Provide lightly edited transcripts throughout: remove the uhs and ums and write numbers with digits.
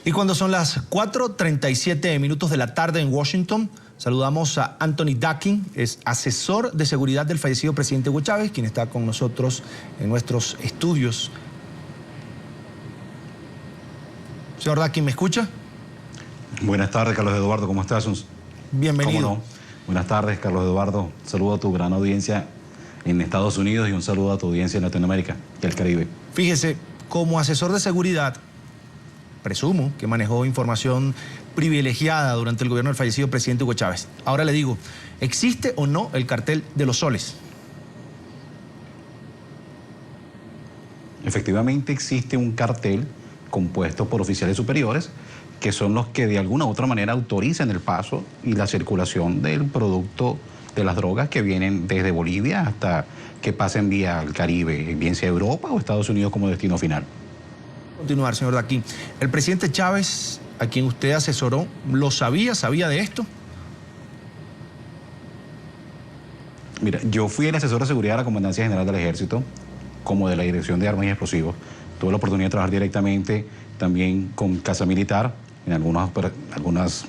Y cuando son las 4:37 minutos de la tarde en Washington, saludamos a Anthony Dakin, es asesor de seguridad del fallecido presidente Hugo Chávez, quien está con nosotros en nuestros estudios. Señor Dakin, ¿me escucha? Buenas tardes, Carlos Eduardo, ¿cómo estás? Bienvenido. ¿Cómo no? Buenas tardes, Carlos Eduardo. Saludo a tu gran audiencia en Estados Unidos y un saludo a tu audiencia en Latinoamérica y el Caribe. Fíjese, como asesor de seguridad, presumo que manejó información privilegiada durante el gobierno del fallecido presidente Hugo Chávez. Ahora le digo, ¿existe o no el cartel de los soles? Efectivamente existe un cartel compuesto por oficiales superiores que son los que de alguna u otra manera autorizan el paso y la circulación del producto de las drogas que vienen desde Bolivia hasta que pasen vía al Caribe, bien sea Europa o Estados Unidos como destino final. Continuar, señor Dakin. ¿El presidente Chávez, a quien usted asesoró, lo sabía de esto? Mira, yo fui el asesor de seguridad de la Comandancia General del Ejército, como de la Dirección de Armas y Explosivos. Tuve la oportunidad de trabajar directamente también con Casa Militar en algunas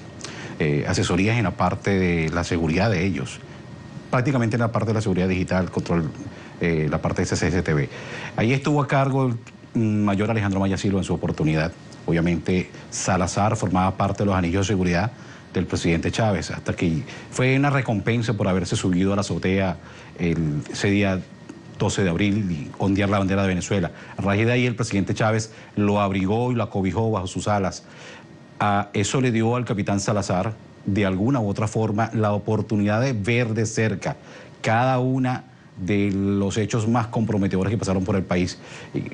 asesorías en la parte de la seguridad de ellos. Prácticamente en la parte de la seguridad digital, control, la parte de CCTV. Ahí estuvo a cargo el mayor Alejandro Maya Silva en su oportunidad. Obviamente Salazar formaba parte de los anillos de seguridad del presidente Chávez, hasta que fue una recompensa por haberse subido a la azotea ese día 12 de abril y ondear la bandera de Venezuela. A raíz de ahí el presidente Chávez lo abrigó y lo acobijó bajo sus alas. Eso le dio al capitán Salazar, de alguna u otra forma, la oportunidad de ver de cerca cada una de los hechos más comprometedores que pasaron por el país.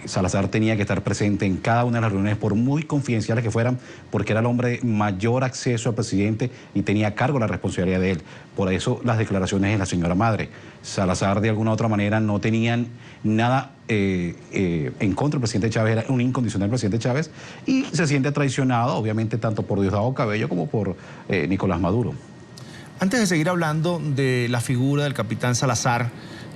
Salazar tenía que estar presente en cada una de las reuniones, por muy confidenciales que fueran, porque era el hombre de mayor acceso al presidente y tenía a cargo la responsabilidad de él. Por eso las declaraciones de la señora madre. Salazar, de alguna u otra manera, no tenían nada en contra del presidente Chávez, era un incondicional presidente Chávez, y se siente traicionado, obviamente, tanto por Diosdado Cabello como por Nicolás Maduro. Antes de seguir hablando de la figura del capitán Salazar,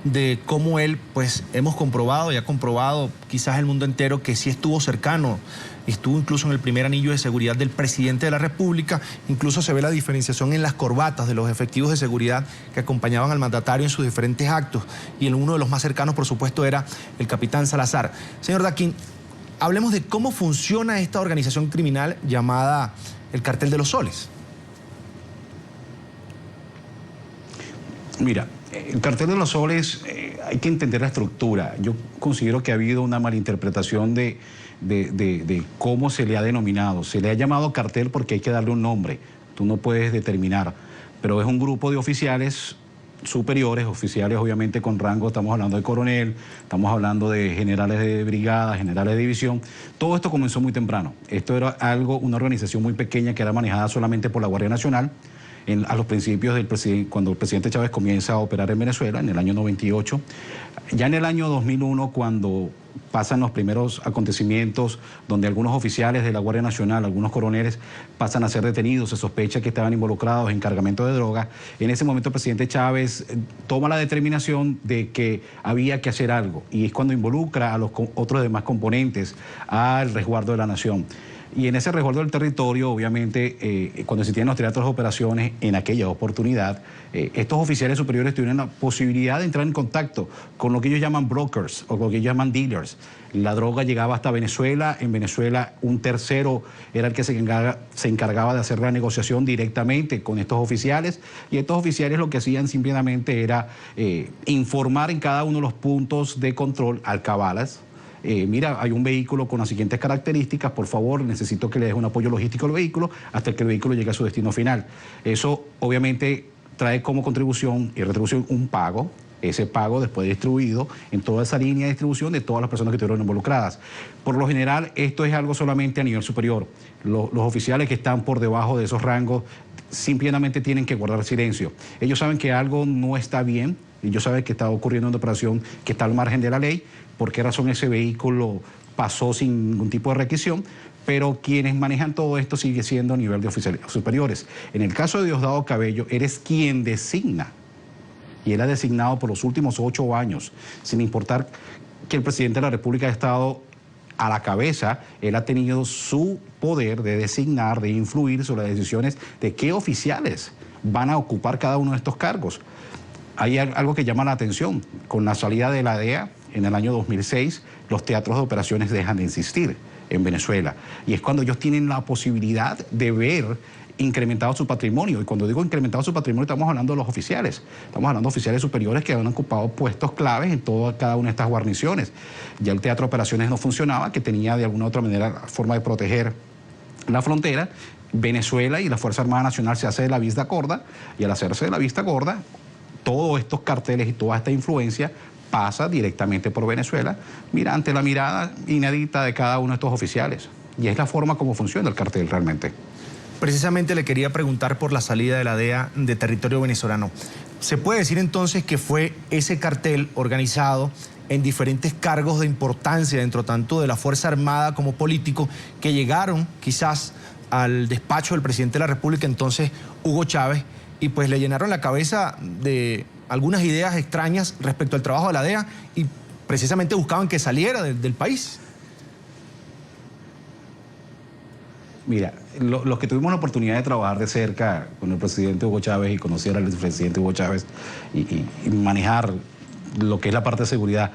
de cómo él, pues hemos comprobado y ha comprobado quizás el mundo entero que sí estuvo cercano, estuvo incluso en el primer anillo de seguridad del presidente de la República, incluso se ve la diferenciación en las corbatas de los efectivos de seguridad que acompañaban al mandatario en sus diferentes actos, y uno de los más cercanos, por supuesto, era el capitán Salazar. Señor Dakin, hablemos de cómo funciona esta organización criminal llamada el Cartel de los Soles. Mira, el Cartel de los Soles, hay que entender la estructura. Yo considero que ha habido una malinterpretación de cómo se le ha denominado. Se le ha llamado cartel porque hay que darle un nombre. Tú no puedes determinar, pero es un grupo de oficiales superiores, oficiales obviamente con rango, estamos hablando de coronel, estamos hablando de generales de brigada, generales de división. Todo esto comenzó muy temprano. Esto era una organización muy pequeña que era manejada solamente por la Guardia Nacional. A los principios cuando el presidente Chávez comienza a operar en Venezuela, en el año 98. Ya en el año 2001, cuando pasan los primeros acontecimientos donde algunos oficiales de la Guardia Nacional, algunos coroneles, pasan a ser detenidos, se sospecha que estaban involucrados en cargamento de droga. En ese momento el presidente Chávez toma la determinación de que había que hacer algo, y es cuando involucra a los otros demás componentes al resguardo de la nación. Y en ese resguardo del territorio, obviamente, cuando se tienen los teatros de operaciones, en aquella oportunidad, estos oficiales superiores tuvieron la posibilidad de entrar en contacto con lo que ellos llaman brokers o lo que ellos llaman dealers. La droga llegaba hasta Venezuela. En Venezuela un tercero era el que se encargaba de hacer la negociación directamente con estos oficiales, y estos oficiales lo que hacían simplemente era informar en cada uno de los puntos de control alcabalas. Mira, hay un vehículo con las siguientes características, por favor, necesito que le des un apoyo logístico al vehículo hasta que el vehículo llegue a su destino final. Eso obviamente trae como contribución y retribución un pago. Ese pago después distribuido en toda esa línea de distribución de todas las personas que estuvieron involucradas. Por lo general, esto es algo solamente a nivel superior. Los oficiales que están por debajo de esos rangos simplemente tienen que guardar silencio. Ellos saben que algo no está bien, y ellos saben que está ocurriendo una operación que está al margen de la ley. ¿Por qué razón ese vehículo pasó sin ningún tipo de requisición? Pero quienes manejan todo esto sigue siendo a nivel de oficiales superiores. En el caso de Diosdado Cabello, eres quien designa, y él ha designado por los últimos 8 años, sin importar que el presidente de la República ha estado a la cabeza, él ha tenido su poder de designar, de influir sobre las decisiones de qué oficiales van a ocupar cada uno de estos cargos. Hay algo que llama la atención. Con la salida de la DEA en el año 2006, los teatros de operaciones dejan de existir en Venezuela. Y es cuando ellos tienen la posibilidad de ver incrementado su patrimonio. Y cuando digo incrementado su patrimonio, estamos hablando de los oficiales. Estamos hablando de oficiales superiores que han ocupado puestos claves en cada una de estas guarniciones. Ya el teatro de operaciones no funcionaba, que tenía de alguna u otra manera forma de proteger la frontera. Venezuela y la Fuerza Armada Nacional se hace de la vista gorda, y al hacerse de la vista gorda, todos estos carteles y toda esta influencia pasa directamente por Venezuela, ante la mirada inédita de cada uno de estos oficiales. Y es la forma como funciona el cartel realmente. Precisamente le quería preguntar por la salida de la DEA de territorio venezolano. ¿Se puede decir entonces que fue ese cartel organizado en diferentes cargos de importancia dentro tanto de la Fuerza Armada como político que llegaron quizás al despacho del presidente de la República, entonces Hugo Chávez, y pues le llenaron la cabeza de algunas ideas extrañas respecto al trabajo de la DEA y precisamente buscaban que saliera del país? Mira, los que tuvimos la oportunidad de trabajar de cerca con el presidente Hugo Chávez y conocer al presidente Hugo Chávez y manejar lo que es la parte de seguridad,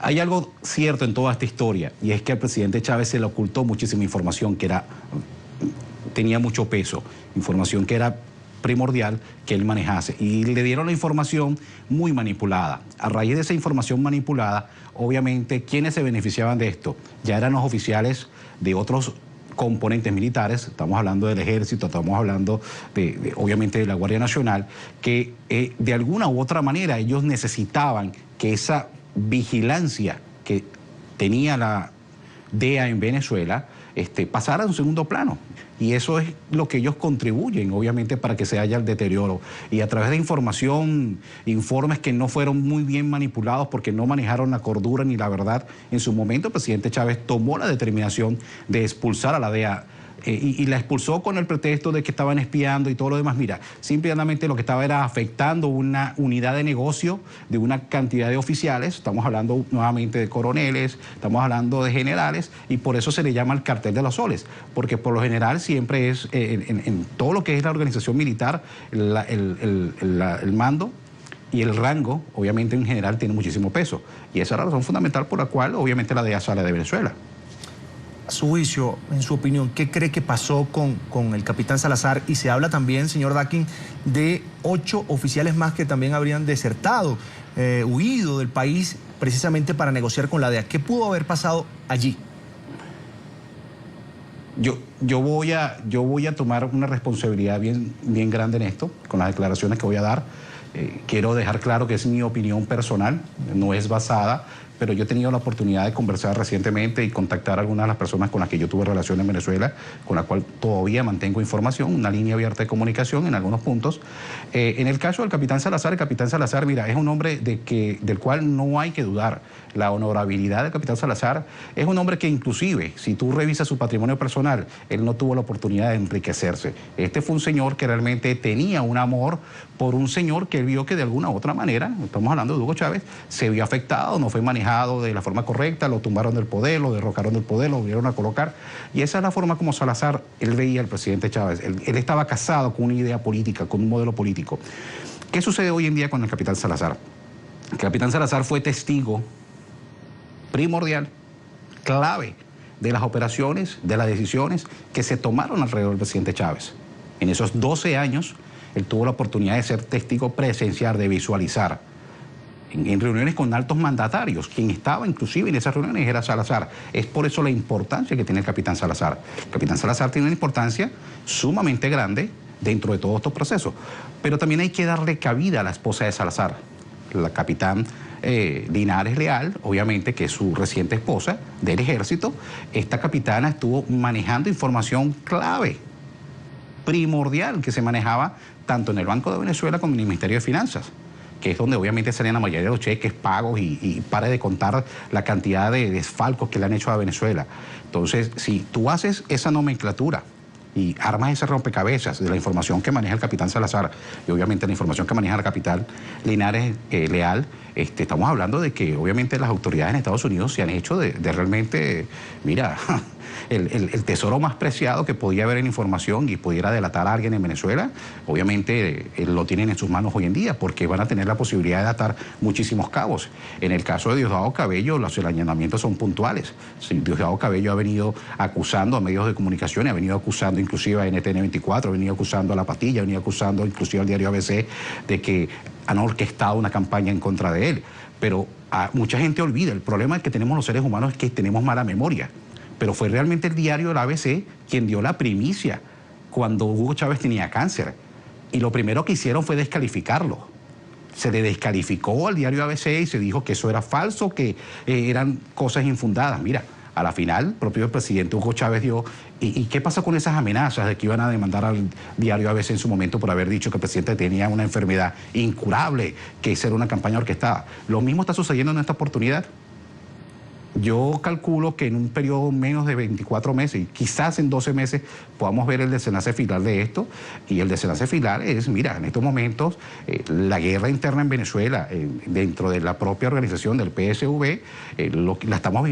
hay algo cierto en toda esta historia, y es que al presidente Chávez se le ocultó muchísima información que tenía mucho peso, información que era primordial que él manejase, y le dieron la información muy manipulada. A raíz de esa información manipulada, obviamente, ¿quiénes se beneficiaban de esto? Ya eran los oficiales de otros componentes militares, estamos hablando del Ejército, estamos hablando obviamente de la Guardia Nacional, que de alguna u otra manera ellos necesitaban que esa vigilancia que tenía la DEA en Venezuela pasara a un segundo plano. Y eso es lo que ellos contribuyen, obviamente, para que se haya el deterioro. Y a través de información, informes que no fueron muy bien manipulados porque no manejaron la cordura ni la verdad, en su momento el presidente Chávez tomó la determinación de expulsar a la DEA. Y la expulsó con el pretexto de que estaban espiando y todo lo demás. Mira, simplemente lo que estaba era afectando una unidad de negocio de una cantidad de oficiales. Estamos hablando nuevamente de coroneles, estamos hablando de generales, y por eso se le llama el cartel de los soles, porque por lo general siempre es, en todo lo que es la organización militar, el mando y el rango, obviamente en general, tiene muchísimo peso. Y esa es la razón fundamental por la cual, obviamente, la DEA sale de Venezuela. A su juicio, en su opinión, ¿qué cree que pasó con el capitán Salazar? Y se habla también, señor Daquín, de 8 oficiales más que también habrían desertado, huido del país precisamente para negociar con la DEA. ¿Qué pudo haber pasado allí? Yo voy a tomar una responsabilidad bien grande en esto, con las declaraciones que voy a dar. Quiero dejar claro que es mi opinión personal, no es basada, pero yo he tenido la oportunidad de conversar recientemente y contactar a algunas de las personas con las que yo tuve relación en Venezuela, con la cual todavía mantengo información, una línea abierta de comunicación en algunos puntos. En el caso del capitán Salazar, mira, es un hombre del cual no hay que dudar. La honorabilidad del capitán Salazar es un hombre que inclusive, si tú revisas su patrimonio personal, él no tuvo la oportunidad de enriquecerse. Este fue un señor que realmente tenía un amor por un señor que él vio que de alguna u otra manera, estamos hablando de Hugo Chávez, se vio afectado, no fue manejado de la forma correcta, lo tumbaron del poder, lo derrocaron del poder, lo volvieron a colocar. Y esa es la forma como Salazar, él veía al presidente Chávez. Él estaba casado con una idea política, con un modelo político. ¿Qué sucede hoy en día con el capitán Salazar? El capitán Salazar fue testigo primordial, clave, de las operaciones, de las decisiones que se tomaron alrededor del presidente Chávez. En esos 12 años, él tuvo la oportunidad de ser testigo presencial, de visualizar. En reuniones con altos mandatarios, quien estaba inclusive en esas reuniones era Salazar. Es por eso la importancia que tiene el capitán Salazar. El capitán Salazar tiene una importancia sumamente grande dentro de todos estos procesos. Pero también hay que darle cabida a la esposa de Salazar, la capitán Linares Leal, obviamente, que es su reciente esposa del Ejército. Esta capitana estuvo manejando información clave, primordial, que se manejaba tanto en el Banco de Venezuela como en el Ministerio de Finanzas, que es donde obviamente salían la mayoría de los cheques, pagos y pare de contar la cantidad de desfalcos que le han hecho a Venezuela. Entonces, si tú haces esa nomenclatura y armas ese rompecabezas de la información que maneja el capitán Salazar y obviamente la información que maneja el capitán Linares Leal, estamos hablando de que obviamente las autoridades en Estados Unidos se han hecho de realmente, mira, el tesoro más preciado que podía haber en información y pudiera delatar a alguien en Venezuela, obviamente lo tienen en sus manos hoy en día porque van a tener la posibilidad de atar muchísimos cabos. En el caso de Diosdado Cabello, los allanamientos son puntuales. Sí, Diosdado Cabello ha venido acusando a medios de comunicación, ha venido acusando inclusive a NTN24, ha venido acusando a La Patilla, ha venido acusando inclusive al diario ABC de que han orquestado una campaña en contra de él. Pero mucha gente olvida, el problema que tenemos los seres humanos es que tenemos mala memoria. Pero fue realmente el diario del ABC quien dio la primicia cuando Hugo Chávez tenía cáncer. Y lo primero que hicieron fue descalificarlo. Se le descalificó al diario ABC y se dijo que eso era falso, que eran cosas infundadas. Mira, a la final, el propio presidente Hugo Chávez dio... ¿Y qué pasa con esas amenazas de que iban a demandar al diario ABC en su momento por haber dicho que el presidente tenía una enfermedad incurable, que esa era una campaña orquestada? Lo mismo está sucediendo en esta oportunidad. Yo calculo que en un periodo menos de 24 meses, y quizás en 12 meses, podamos ver el desenlace final de esto. Y el desenlace final es, mira, en estos momentos, la guerra interna en Venezuela, dentro de la propia organización del PSV, la estamos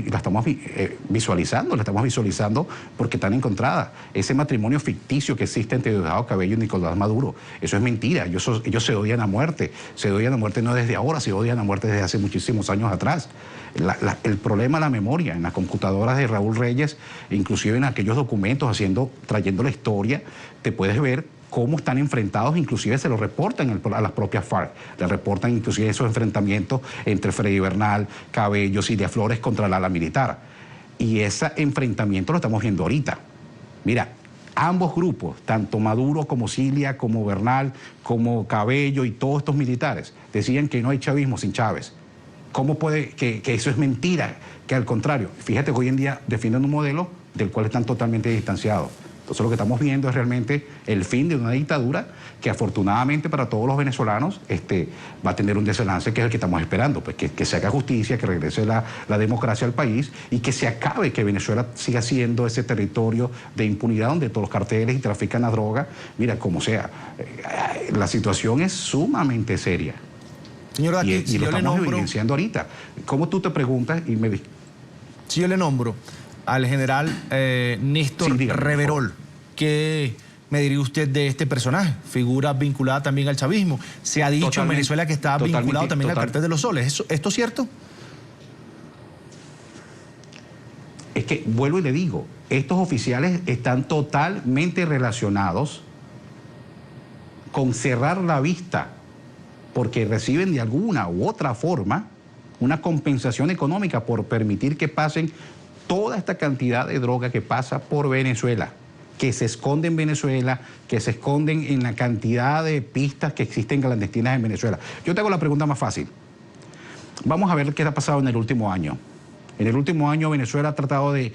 visualizando porque están encontradas. Ese matrimonio ficticio que existe entre Diosdado Cabello y Nicolás Maduro, eso es mentira. Ellos se odian a muerte. Se odian a muerte no desde ahora, se odian a muerte desde hace muchísimos años atrás. El problema es la memoria. En las computadoras de Raúl Reyes, inclusive en aquellos documentos trayendo la historia, te puedes ver cómo están enfrentados, inclusive se lo reportan a las propias FARC, le reportan inclusive esos enfrentamientos entre Freddy Bernal, Cabello, Cilia Flores contra el ala militar. Y ese enfrentamiento lo estamos viendo ahorita. Mira, ambos grupos, tanto Maduro como Cilia, como Bernal, como Cabello y todos estos militares, decían que no hay chavismo sin Chávez. ¿Cómo puede que eso es mentira? Que al contrario, fíjate que hoy en día defienden un modelo del cual están totalmente distanciados. Entonces lo que estamos viendo es realmente el fin de una dictadura que afortunadamente para todos los venezolanos va a tener un desenlace que es el que estamos esperando, pues que se haga justicia, que regrese la democracia al país y que se acabe que Venezuela siga siendo ese territorio de impunidad donde todos los carteles y trafican la droga. Mira, como sea, la situación es sumamente seria. Señor Daquín, y lo estamos evidenciando ahorita. ¿Cómo tú te preguntas y me... Si yo le nombro al general Néstor Reverol, ¿qué me diría usted de este personaje? Figura vinculada también al chavismo. Se ha dicho en Venezuela que está vinculado también al cartel de los soles. ¿Esto es cierto? Es que, vuelvo y le digo, estos oficiales están totalmente relacionados con cerrar la vista porque reciben de alguna u otra forma una compensación económica por permitir que pasen toda esta cantidad de droga que pasa por Venezuela, que se esconde en Venezuela, que se esconden en la cantidad de pistas que existen clandestinas en Venezuela. Yo te hago la pregunta más fácil. Vamos a ver qué ha pasado en el último año. En el último año Venezuela ha tratado de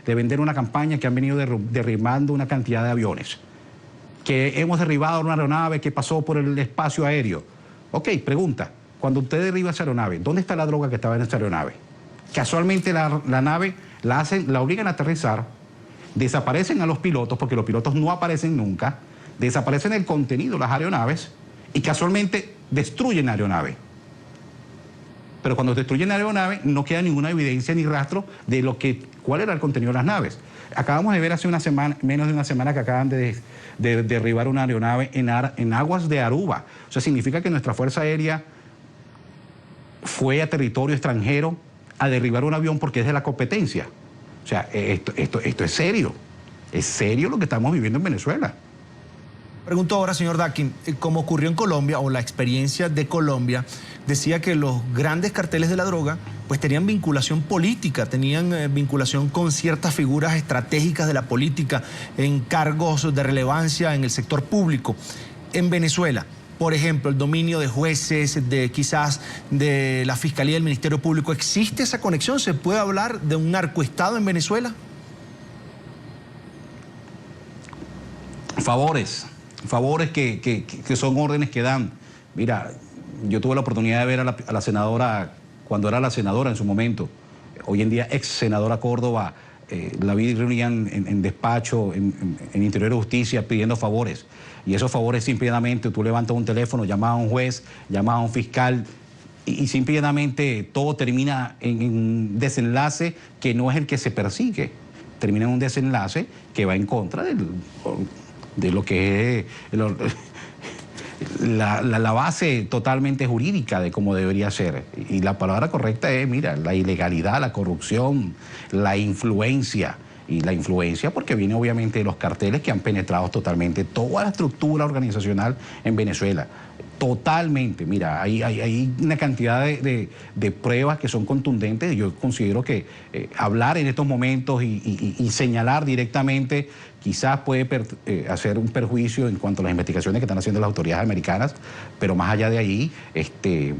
vender una campaña que han venido derribando una cantidad de aviones, que hemos derribado una aeronave que pasó por el espacio aéreo. Ok, pregunta, cuando usted derriba esa aeronave, ¿dónde está la droga que estaba en esa aeronave? Casualmente la nave la obligan a aterrizar, desaparecen a los pilotos, porque los pilotos no aparecen nunca, desaparecen el contenido de las aeronaves y casualmente destruyen la aeronave. Pero cuando destruyen la aeronave no queda ninguna evidencia ni rastro de cuál era el contenido de las naves. Acabamos de ver hace una semana, menos de una semana, que acaban de derribar una aeronave en aguas de Aruba. O sea, significa que nuestra Fuerza Aérea fue a territorio extranjero a derribar un avión porque es de la competencia. O sea, esto es serio. Es serio lo que estamos viviendo en Venezuela. Pregunto ahora, señor Daquín, como ocurrió en Colombia, o la experiencia de Colombia, decía que los grandes carteles de la droga pues tenían vinculación política, tenían vinculación con ciertas figuras estratégicas de la política en cargos de relevancia en el sector público. En Venezuela, por ejemplo, el dominio de jueces, quizás de la Fiscalía del Ministerio Público, ¿existe esa conexión? ¿Se puede hablar de un narcoestado en Venezuela? Favores que son órdenes que dan. Mira, yo tuve la oportunidad de ver a la senadora, cuando era la senadora en su momento, hoy en día ex senadora Córdoba, la vi reunían en despacho, en Interior de Justicia, pidiendo favores. Y esos favores simplemente tú levantas un teléfono, llamas a un juez, llamas a un fiscal y simplemente todo termina en un desenlace que no es el que se persigue. Termina en un desenlace que va en contra de lo que es la base totalmente jurídica de cómo debería ser. Y la palabra correcta es, mira, la ilegalidad, la corrupción, la influencia. Y la influencia porque viene obviamente de los carteles que han penetrado totalmente toda la estructura organizacional en Venezuela. Totalmente. Mira, hay una cantidad de pruebas que son contundentes. Yo considero que hablar en estos momentos y señalar directamente quizás puede hacer un perjuicio en cuanto a las investigaciones que están haciendo las autoridades americanas, pero más allá de ahí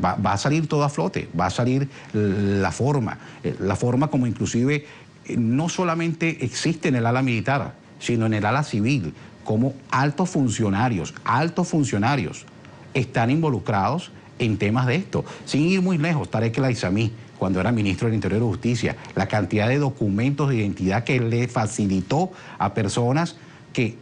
va a salir todo a flote, va a salir la forma como inclusive no solamente existe en el ala militar, sino en el ala civil, como altos funcionarios están involucrados en temas de esto. Sin ir muy lejos, Tarek El Aissami, cuando era ministro del Interior de Justicia, la cantidad de documentos de identidad que le facilitó a personas que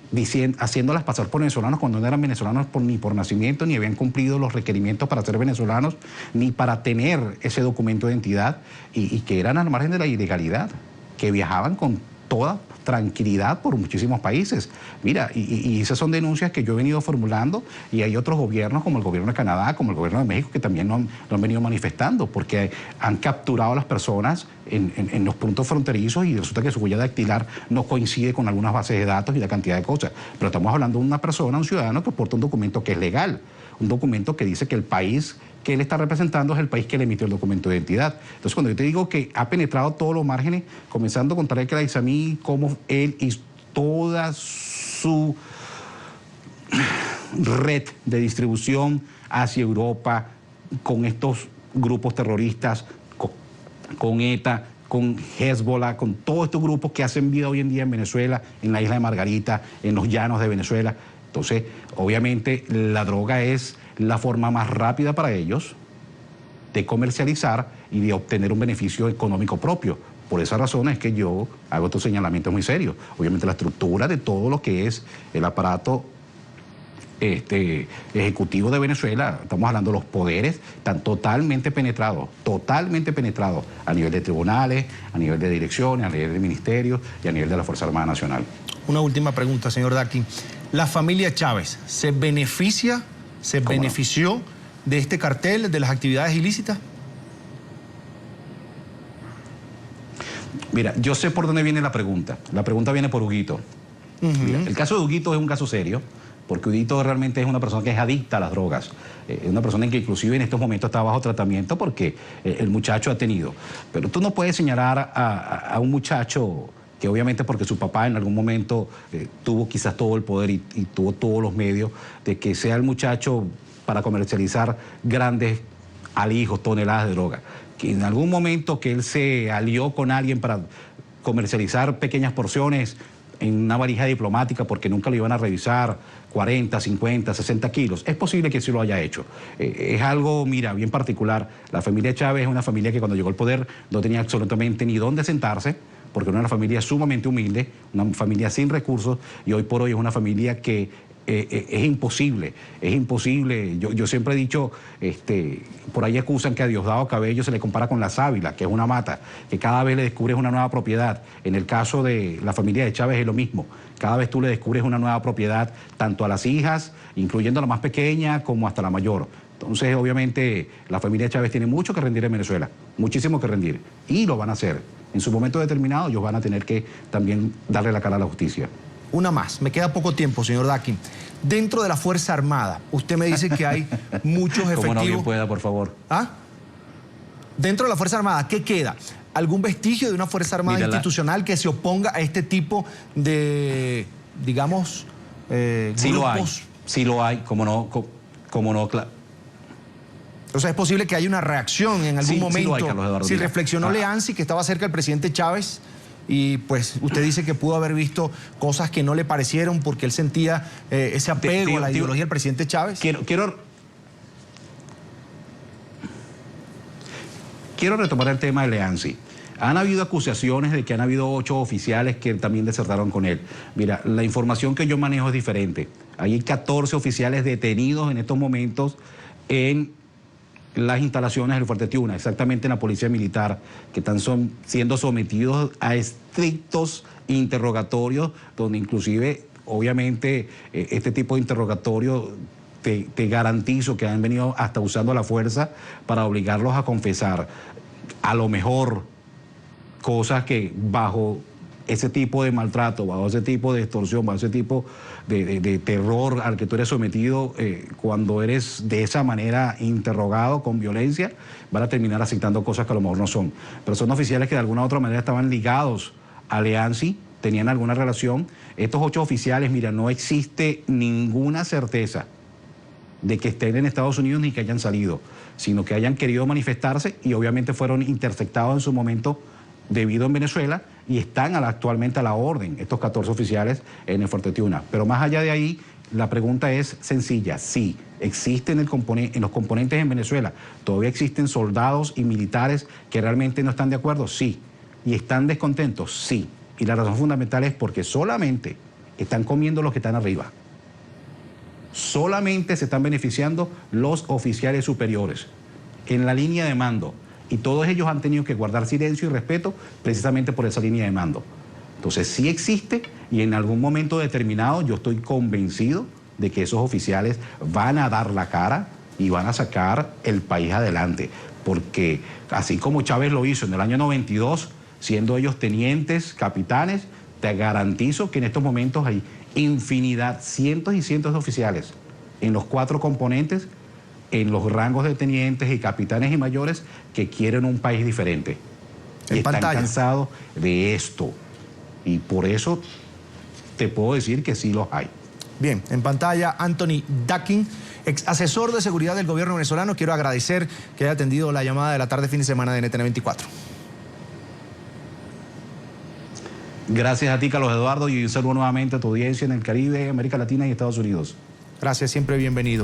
haciéndolas pasar por venezolanos cuando no eran venezolanos ni por nacimiento, ni habían cumplido los requerimientos para ser venezolanos, ni para tener ese documento de identidad, y que eran al margen de la ilegalidad, que viajaban con toda tranquilidad por muchísimos países. Mira, y esas son denuncias que yo he venido formulando, y hay otros gobiernos como el gobierno de Canadá, como el gobierno de México, que también lo han venido manifestando, porque han capturado a las personas en los puntos fronterizos y resulta que su huella dactilar no coincide con algunas bases de datos y la cantidad de cosas. Pero estamos hablando de una persona, un ciudadano que porta un documento que es legal, un documento que dice que el país que él está representando es el país que le emitió el documento de identidad. Entonces, cuando yo te digo que ha penetrado todos los márgenes, comenzando con Tarek El Aissami, como él y toda su red de distribución hacia Europa, con estos grupos terroristas, con ETA, con Hezbollah, con todos estos grupos que hacen vida hoy en día en Venezuela, en la isla de Margarita, en los llanos de Venezuela. Entonces, obviamente, la droga es la forma más rápida para ellos de comercializar y de obtener un beneficio económico propio. Por esa razón es que yo hago estos señalamientos muy serios. Obviamente la estructura de todo lo que es el aparato ejecutivo de Venezuela, estamos hablando de los poderes, están totalmente penetrados a nivel de tribunales, a nivel de direcciones, a nivel de ministerios y a nivel de la Fuerza Armada Nacional. Una última pregunta, señor Daqui. ¿La familia Chávez se benefició de este cartel, de las actividades ilícitas? Mira, yo sé por dónde viene la pregunta. La pregunta viene por Huguito. Mira, el caso de Huguito es un caso serio, porque Huguito realmente es una persona que es adicta a las drogas. Es una persona que inclusive en estos momentos está bajo tratamiento porque el muchacho ha tenido. Pero tú no puedes señalar a un muchacho que obviamente porque su papá en algún momento tuvo quizás todo el poder y tuvo todos los medios, de que sea el muchacho para comercializar grandes alijos, toneladas de droga. Que en algún momento que él se alió con alguien para comercializar pequeñas porciones en una valija diplomática porque nunca lo iban a revisar, 40, 50, 60 kilos. Es posible que sí lo haya hecho. Es algo, mira, bien particular. La familia Chávez es una familia que cuando llegó al poder no tenía absolutamente ni dónde sentarse, porque era una familia sumamente humilde, una familia sin recursos, y hoy por hoy es una familia que es imposible. Yo siempre he dicho, por ahí acusan que a Diosdado Cabello se le compara con la sábila, que es una mata, que cada vez le descubres una nueva propiedad. En el caso de la familia de Chávez es lo mismo. Cada vez tú le descubres una nueva propiedad, tanto a las hijas, incluyendo a la más pequeña, como hasta la mayor. Entonces, obviamente, la familia de Chávez tiene mucho que rendir en Venezuela, muchísimo que rendir, y lo van a hacer. En su momento determinado, ellos van a tener que también darle la cara a la justicia. Una más, me queda poco tiempo, señor Daqui. Dentro de la Fuerza Armada, usted me dice que hay muchos efectivos... Como no bien pueda, por favor. ¿Ah? Dentro de la Fuerza Armada, ¿qué queda? ¿Algún vestigio de una Fuerza Armada institucional que se oponga a este tipo de, digamos, sí grupos? Sí lo hay, como no, claro. O sea, es posible que haya una reacción en algún momento. Sí lo hay, Carlos Eduardo. Si reflexionó Leanzi, que estaba cerca del presidente Chávez, y pues usted dice que pudo haber visto cosas que no le parecieron porque él sentía ese apego a la ideología del presidente Chávez. Quiero retomar el tema de Leanzi. Han habido acusaciones de que han habido 8 oficiales que también desertaron con él. Mira, la información que yo manejo es diferente. Hay 14 oficiales detenidos en estos momentos en las instalaciones del Fuerte Tiuna, exactamente en la Policía Militar, que están siendo sometidos a estrictos interrogatorios, donde inclusive, obviamente, este tipo de interrogatorio te garantizo que han venido hasta usando la fuerza para obligarlos a confesar. A lo mejor cosas que bajo ese tipo de maltrato, bajo ese tipo de extorsión, bajo ese tipo de terror al que tú eres sometido, cuando eres de esa manera interrogado con violencia, van a terminar aceptando cosas que a lo mejor no son. Pero son oficiales que de alguna u otra manera estaban ligados a Leanzi, tenían alguna relación. Estos 8 oficiales, mira, no existe ninguna certeza de que estén en Estados Unidos ni que hayan salido, sino que hayan querido manifestarse y obviamente fueron interceptados en su momento debido en Venezuela y están actualmente a la orden, estos 14 oficiales en el Fuerte Tiuna. Pero más allá de ahí, la pregunta es sencilla. Sí, existen en los componentes en Venezuela, todavía existen soldados y militares que realmente no están de acuerdo, sí. Y están descontentos, sí. Y la razón fundamental es porque solamente están comiendo los que están arriba. Solamente se están beneficiando los oficiales superiores en la línea de mando. Y todos ellos han tenido que guardar silencio y respeto precisamente por esa línea de mando. Entonces sí existe y en algún momento determinado yo estoy convencido de que esos oficiales van a dar la cara y van a sacar el país adelante. Porque así como Chávez lo hizo en el año 92, siendo ellos tenientes, capitanes, te garantizo que en estos momentos hay infinidad, cientos y cientos de oficiales en los 4 componentes, en los rangos de tenientes y capitanes y mayores que quieren un país diferente. Y están cansados de esto. Y por eso te puedo decir que sí los hay. Bien, en pantalla Anthony Dakin, ex asesor de seguridad del gobierno venezolano. Quiero agradecer que haya atendido la llamada de la tarde fin de semana de NTN 24. Gracias a ti, Carlos Eduardo, y un saludo nuevamente a tu audiencia en el Caribe, América Latina y Estados Unidos. Gracias, siempre bienvenido.